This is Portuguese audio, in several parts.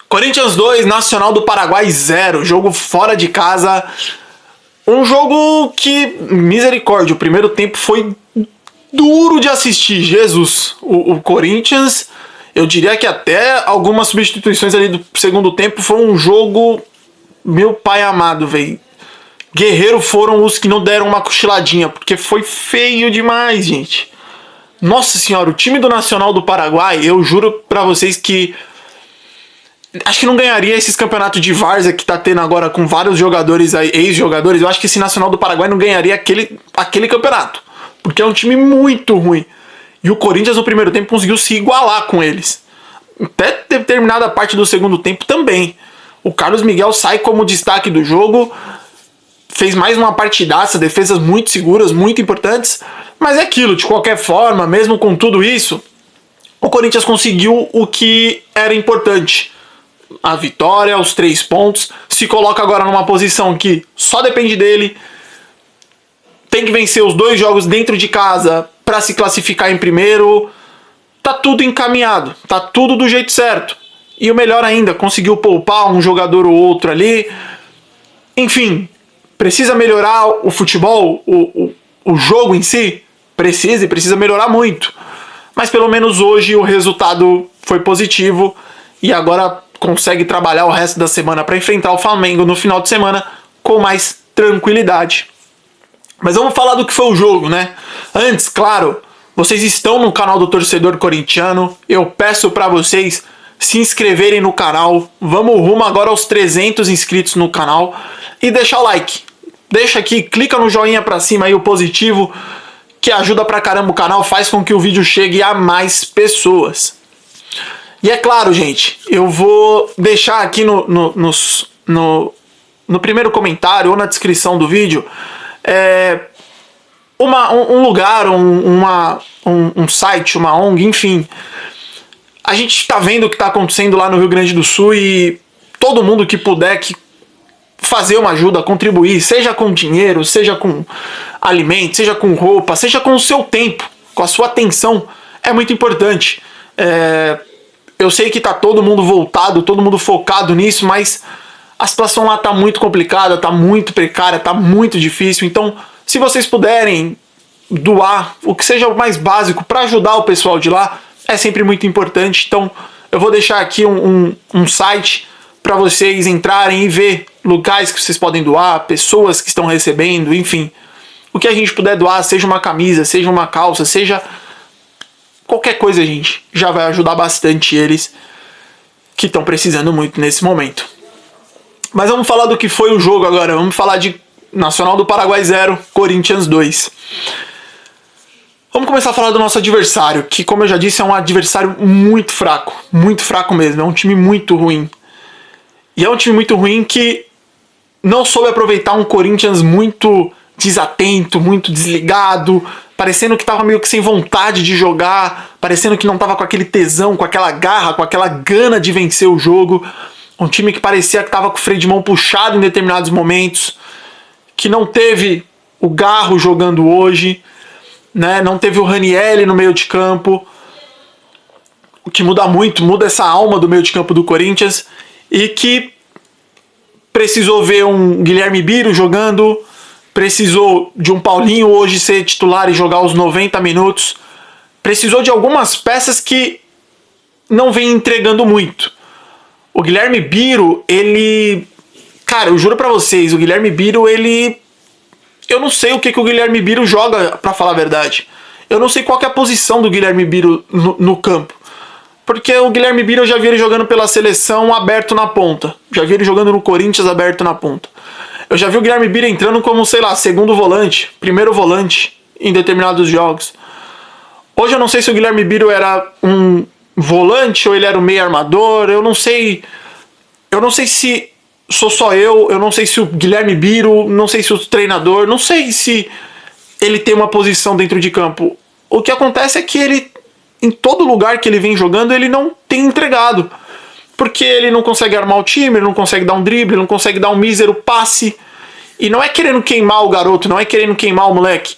Corinthians 2, Nacional do Paraguai 0. Jogo fora de casa. Um jogo que, misericórdia, o primeiro tempo foi duro de assistir. Jesus, o Corinthians, eu diria que até algumas substituições ali do segundo tempo foi um jogo, meu pai amado, velho. Guerreiro foram os que não deram uma cochiladinha, porque foi feio demais, gente. Nossa senhora, o time do Nacional do Paraguai, eu juro pra vocês que acho que não ganharia esses campeonatos de várzea que tá tendo agora com vários jogadores aí, ex-jogadores. Eu acho que esse Nacional do Paraguai não ganharia aquele campeonato, porque é um time muito ruim. E o Corinthians no primeiro tempo conseguiu se igualar com eles. Até determinada parte do segundo tempo também. O Carlos Miguel sai como destaque do jogo, fez mais uma partidaça, defesas muito seguras, muito importantes. Mas é aquilo, de qualquer forma, mesmo com tudo isso, o Corinthians conseguiu o que era importante. A vitória, os 3 pontos, se coloca agora numa posição que só depende dele, tem que vencer os 2 jogos dentro de casa para se classificar em primeiro. Tá tudo encaminhado, tá tudo do jeito certo. E o melhor ainda, conseguiu poupar um jogador ou outro ali. Enfim, precisa melhorar o futebol, o jogo em si? Precisa melhorar muito. Mas pelo menos hoje o resultado foi positivo e agora consegue trabalhar o resto da semana para enfrentar o Flamengo no final de semana com mais tranquilidade. Mas vamos falar do que foi o jogo, né? Antes, claro, vocês estão no canal do Torcedor Corintiano. Eu peço para vocês se inscreverem no canal. Vamos rumo agora aos 300 inscritos no canal e deixar o like. Deixa aqui, clica no joinha pra cima aí, o positivo, que ajuda pra caramba o canal, faz com que o vídeo chegue a mais pessoas. E é claro, gente, eu vou deixar aqui no primeiro comentário ou na descrição do vídeo um lugar, um site, uma ONG, enfim. A gente tá vendo o que tá acontecendo lá no Rio Grande do Sul e todo mundo que puder fazer uma ajuda, contribuir, seja com dinheiro, seja com alimento, seja com roupa, seja com o seu tempo, com a sua atenção, é muito importante. Eu sei que tá todo mundo voltado, todo mundo focado nisso, mas a situação lá tá muito complicada, tá muito precária, tá muito difícil. Então, se vocês puderem doar o que seja o mais básico para ajudar o pessoal de lá, é sempre muito importante. Então, eu vou deixar aqui um site para vocês entrarem e ver lugares que vocês podem doar, pessoas que estão recebendo, enfim. O que a gente puder doar, seja uma camisa, seja uma calça, seja qualquer coisa, gente, já vai ajudar bastante eles que estão precisando muito nesse momento. Mas vamos falar do que foi o jogo agora. Vamos falar de Nacional do Paraguai 0, Corinthians 2. Vamos começar a falar do nosso adversário, que, como eu já disse, é um adversário muito fraco mesmo, é um time muito ruim. E é um time muito ruim que não soube aproveitar um Corinthians muito desatento, muito desligado, parecendo que estava meio que sem vontade de jogar, parecendo que não estava com aquele tesão, com aquela garra, com aquela gana de vencer o jogo. Um time que parecia que estava com o freio de mão puxado em determinados momentos, que não teve o Garro jogando hoje, né? Não teve o Ranieri no meio de campo, o que muda muito, muda essa alma do meio de campo do Corinthians, e que precisou ver um Guilherme Biro jogando, precisou de um Paulinho hoje ser titular e jogar os 90 minutos, precisou de algumas peças que não vem entregando muito. O Guilherme Biro, ele... Cara, eu juro pra vocês, o Guilherme Biro, ele... Eu não sei o que o Guilherme Biro joga, pra falar a verdade. Eu não sei qual que é a posição do Guilherme Biro no campo. Porque o Guilherme Biro eu já vi ele jogando pela seleção aberto na ponta. Já vi ele jogando no Corinthians aberto na ponta. Eu já vi o Guilherme Biro entrando como, sei lá, segundo volante, primeiro volante em determinados jogos. Hoje eu não sei se o Guilherme Biro era um volante ou ele era um meio armador. Eu não sei se sou só eu não sei se o Guilherme Biro, não sei se o treinador, não sei se ele tem uma posição dentro de campo. O que acontece é que ele, em todo lugar que ele vem jogando, ele não tem entregado. Porque ele não consegue armar o time, ele não consegue dar um drible, ele não consegue dar um mísero passe. E não é querendo queimar o garoto, não é querendo queimar o moleque.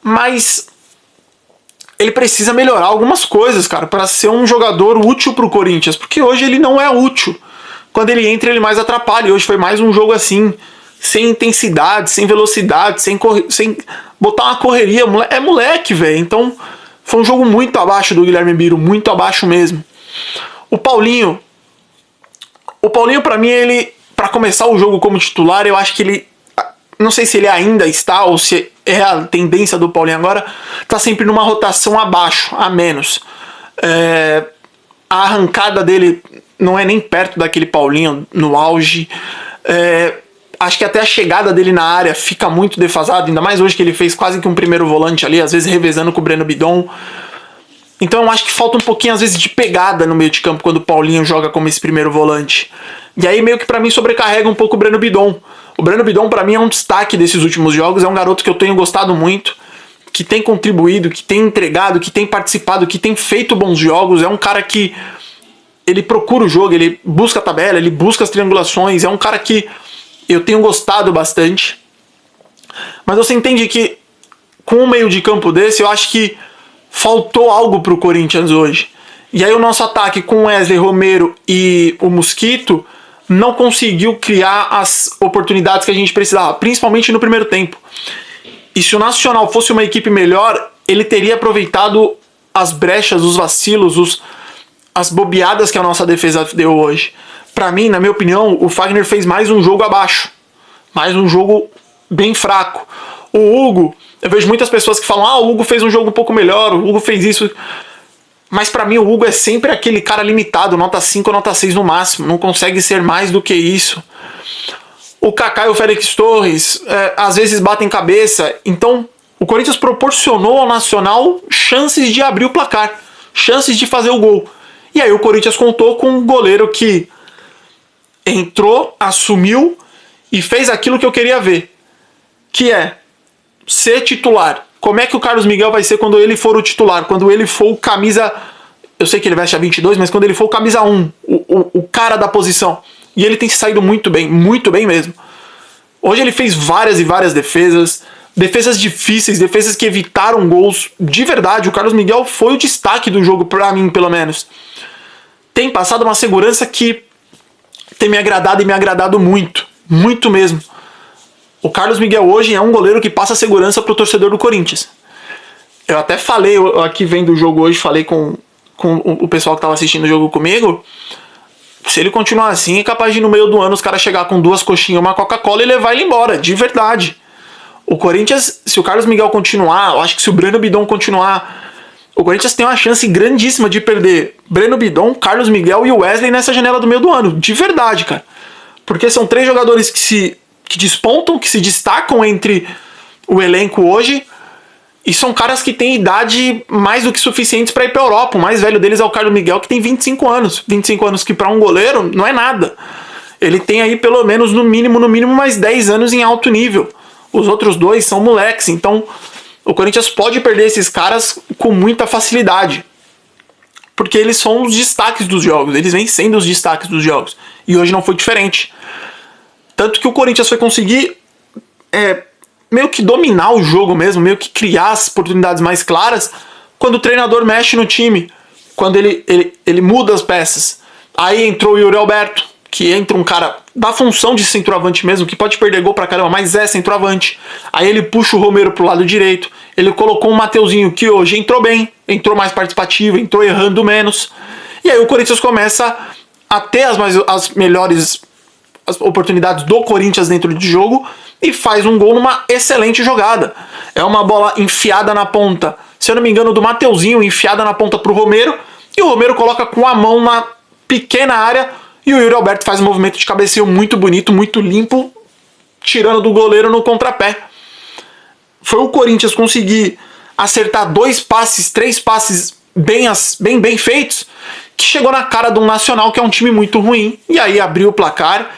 Mas ele precisa melhorar algumas coisas, cara, para ser um jogador útil pro Corinthians, porque hoje ele não é útil. Quando ele entra, ele mais atrapalha. E hoje foi mais um jogo assim, sem intensidade, sem velocidade, sem botar uma correria. É moleque, velho. Então, foi um jogo muito abaixo do Guilherme Biro, muito abaixo mesmo. O Paulinho para mim, ele, para começar o jogo como titular, eu acho que ele, não sei se ele ainda está ou se é a tendência do Paulinho agora, tá sempre numa rotação abaixo, a menos. A arrancada dele não é nem perto daquele Paulinho no auge. Acho que até a chegada dele na área fica muito defasada, ainda mais hoje que ele fez quase que um primeiro volante ali, às vezes revezando com o Breno Bidon. Então eu acho que falta um pouquinho às vezes de pegada no meio de campo quando o Paulinho joga como esse primeiro volante. E aí meio que pra mim sobrecarrega um pouco o Breno Bidon. O Breno Bidon pra mim é um destaque desses últimos jogos, é um garoto que eu tenho gostado muito, que tem contribuído, que tem entregado, que tem participado, que tem feito bons jogos, é um cara que ele procura o jogo, ele busca a tabela, ele busca as triangulações, é um cara que eu tenho gostado bastante. Mas você entende que com um meio de campo desse, eu acho que faltou algo pro Corinthians hoje. E aí o nosso ataque com Wesley, Romero e o Mosquito não conseguiu criar as oportunidades que a gente precisava, principalmente no primeiro tempo. E se o Nacional fosse uma equipe melhor, ele teria aproveitado as brechas, os vacilos, as bobeadas que a nossa defesa deu hoje. Pra mim, na minha opinião, o Fagner fez mais um jogo abaixo. Mais um jogo bem fraco. O Hugo, eu vejo muitas pessoas que falam, o Hugo fez um jogo um pouco melhor, o Hugo fez isso. Mas pra mim o Hugo é sempre aquele cara limitado, nota 5 ou nota 6 no máximo, não consegue ser mais do que isso. O Kaká e o Félix Torres às vezes batem cabeça, então o Corinthians proporcionou ao Nacional chances de abrir o placar, chances de fazer o gol. E aí o Corinthians contou com um goleiro que entrou, assumiu e fez aquilo que eu queria ver, que é ser titular. Como é que o Carlos Miguel vai ser quando ele for o titular? Quando ele for o camisa... Eu sei que ele veste a 22, mas quando ele for o camisa 1, o cara da posição. E ele tem se saído muito bem mesmo. Hoje ele fez várias e várias defesas. Defesas difíceis, defesas que evitaram gols. De verdade, o Carlos Miguel foi o destaque do jogo, pra mim, pelo menos. Tem passado uma segurança que tem me agradado e me agradado muito. Muito mesmo. O Carlos Miguel hoje é um goleiro que passa segurança pro torcedor do Corinthians. Eu até falei, aqui vendo o jogo hoje, falei com o pessoal que tava assistindo o jogo comigo. Se ele continuar assim, é capaz de no meio do ano os caras chegar com 2 coxinhas e uma Coca-Cola e levar ele embora, de verdade. O Corinthians, se o Carlos Miguel continuar, eu acho que se o Breno Bidon continuar, o Corinthians tem uma chance grandíssima de perder Breno Bidon, Carlos Miguel e o Wesley nessa janela do meio do ano, de verdade, cara. Porque são 3 jogadores que despontam, que se destacam entre o elenco hoje, e são caras que têm idade mais do que suficientes para ir para a Europa. O mais velho deles é o Carlos Miguel, que tem 25 anos. 25 anos que para um goleiro não é nada. Ele tem aí pelo menos, no mínimo, mais 10 anos em alto nível. Os outros 2 são moleques, então o Corinthians pode perder esses caras com muita facilidade. Porque eles são os destaques dos jogos, eles vêm sendo os destaques dos jogos. E hoje não foi diferente. Tanto que o Corinthians foi conseguir meio que dominar o jogo mesmo, meio que criar as oportunidades mais claras quando o treinador mexe no time, quando ele muda as peças. Aí entrou o Yuri Alberto, que entra um cara da função de centroavante mesmo, que pode perder gol pra caramba, mas é centroavante. Aí ele puxa o Romero pro lado direito, ele colocou um Mateuzinho que hoje entrou bem, entrou mais participativo, entrou errando menos. E aí o Corinthians começa a ter as melhores as oportunidades do Corinthians dentro de jogo e faz um gol numa excelente jogada. É uma bola enfiada na ponta, se eu não me engano, do Mateuzinho, enfiada na ponta pro Romero, e o Romero coloca com a mão na pequena área, e o Yuri Alberto faz um movimento de cabeceio muito bonito, muito limpo, tirando do goleiro no contrapé. Foi o Corinthians conseguir acertar 2 passes, 3 passes bem feitos, que chegou na cara de um Nacional que é um time muito ruim, e aí abriu o placar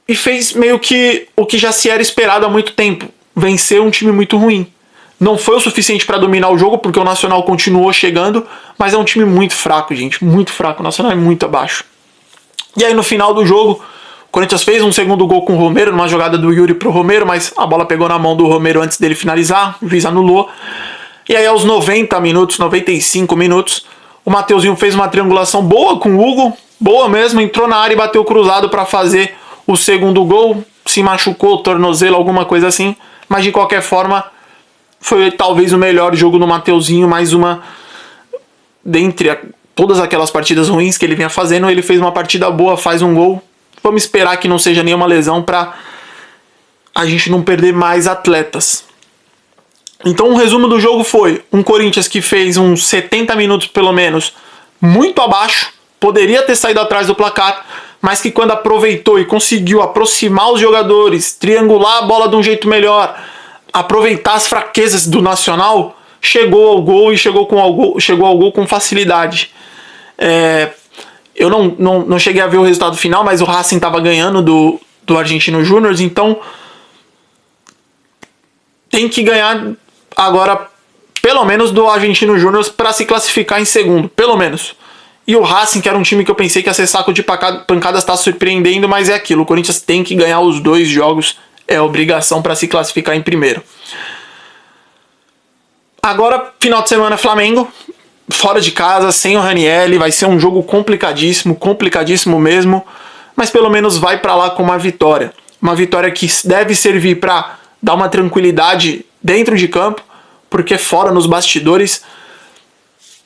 e fez meio que o que já se era esperado há muito tempo, vencer um time muito ruim. Não foi o suficiente para dominar o jogo, porque o Nacional continuou chegando, mas é um time muito fraco, gente, muito fraco. O Nacional é muito abaixo. E aí no final do jogo, o Corinthians fez um segundo gol com o Romero, numa jogada do Yuri pro Romero, mas a bola pegou na mão do Romero antes dele finalizar, o juiz anulou. E aí aos 90 minutos, 95 minutos, o Mateuzinho fez uma triangulação boa com o Hugo, boa mesmo, entrou na área e bateu cruzado para fazer o segundo gol, se machucou, tornozelo, alguma coisa assim, mas de qualquer forma foi talvez o melhor jogo do Mateuzinho, mais uma dentre todas aquelas partidas ruins que ele vinha fazendo, ele fez uma partida boa, faz um gol. Vamos esperar que não seja nenhuma lesão para a gente não perder mais atletas. Então o resumo do jogo foi um Corinthians que fez uns 70 minutos pelo menos muito abaixo, poderia ter saído atrás do placar, mas que quando aproveitou e conseguiu aproximar os jogadores, triangular a bola de um jeito melhor, aproveitar as fraquezas do Nacional, chegou ao gol e chegou ao gol com facilidade. Eu não cheguei a ver o resultado final, mas o Racing estava ganhando do Argentino Júnior, então tem que ganhar agora pelo menos do Argentino Júnior para se classificar em segundo, pelo menos. E o Racing, que era um time que eu pensei que ia ser saco de pancadas, está surpreendendo, mas é aquilo, o Corinthians tem que ganhar os 2 jogos, é obrigação para se classificar em primeiro. Agora, final de semana, Flamengo, fora de casa, sem o Ranieri, vai ser um jogo complicadíssimo mesmo, mas pelo menos vai para lá com uma vitória que deve servir para dar uma tranquilidade dentro de campo, porque fora nos bastidores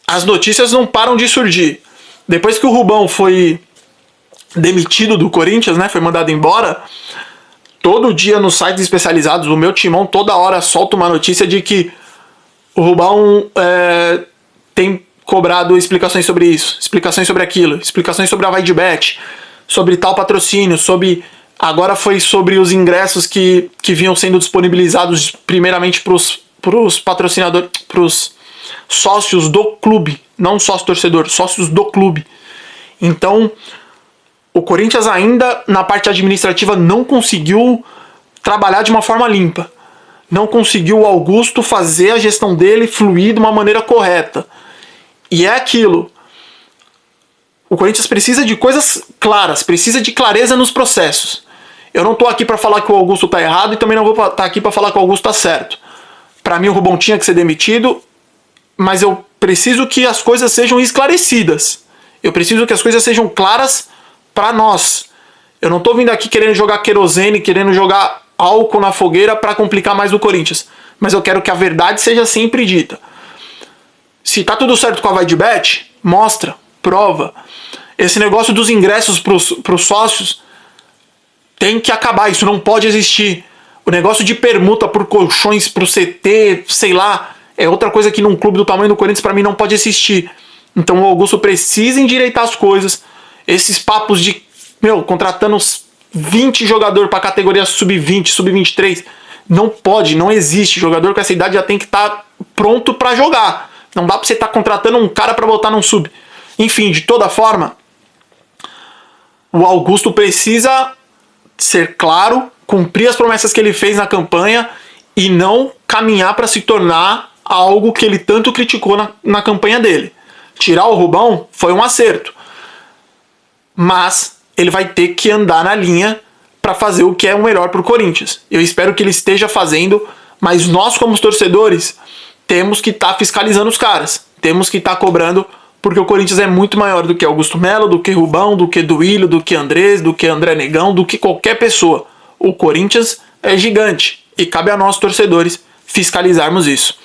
as notícias não param de surgir. Depois que o Rubão foi demitido do Corinthians, né, foi mandado embora, todo dia nos sites especializados, o meu timão toda hora solta uma notícia de que o Rubão tem cobrado explicações sobre isso, explicações sobre aquilo, explicações sobre a Vaidbet, sobre tal patrocínio, agora foi sobre os ingressos que vinham sendo disponibilizados primeiramente para os patrocinadores, para os sócios do clube, não sócio torcedor, sócios do clube. Então, o Corinthians ainda na parte administrativa não conseguiu trabalhar de uma forma limpa. Não conseguiu o Augusto fazer a gestão dele fluir de uma maneira correta. E é aquilo. O Corinthians precisa de coisas claras, precisa de clareza nos processos. Eu não estou aqui para falar que o Augusto está errado e também não vou estar aqui para falar que o Augusto está certo. Para mim o Rubão tinha que ser demitido, mas eu preciso que as coisas sejam esclarecidas. Eu preciso que as coisas sejam claras para nós. Eu não estou vindo aqui querendo jogar querosene, querendo jogar álcool na fogueira para complicar mais o Corinthians. Mas eu quero que a verdade seja sempre dita. Se tá tudo certo com a Vaidbet, mostra, prova. Esse negócio dos ingressos para os sócios tem que acabar, isso não pode existir. O negócio de permuta por colchões, pro CT, sei lá, é outra coisa que num clube do tamanho do Corinthians para mim não pode existir. Então o Augusto precisa endireitar as coisas. Esses papos de, contratando 20 jogadores para categoria sub-20, sub-23, não pode, não existe. Jogador com essa idade já tem que estar pronto para jogar. Não dá para você estar contratando um cara para botar num sub. Enfim, de toda forma, o Augusto precisa ser claro, cumprir as promessas que ele fez na campanha e não caminhar para se tornar algo que ele tanto criticou na campanha dele. Tirar o Rubão foi um acerto, mas ele vai ter que andar na linha para fazer o que é o melhor para o Corinthians. Eu espero que ele esteja fazendo, mas nós como torcedores temos que estar fiscalizando os caras, temos que estar cobrando, porque o Corinthians é muito maior do que Augusto Melo, do que Rubão, do que Duílio, do que Andrés, do que André Negão, do que qualquer pessoa. O Corinthians é gigante e cabe a nós, torcedores, fiscalizarmos isso.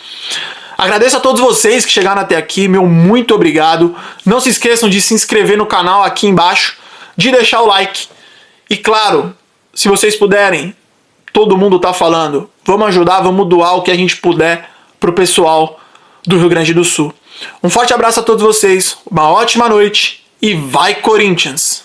Agradeço a todos vocês que chegaram até aqui, meu muito obrigado. Não se esqueçam de se inscrever no canal aqui embaixo, de deixar o like. E claro, se vocês puderem, todo mundo tá falando, vamos ajudar, vamos doar o que a gente puder pro pessoal do Rio Grande do Sul. Um forte abraço a todos vocês, uma ótima noite e vai Corinthians!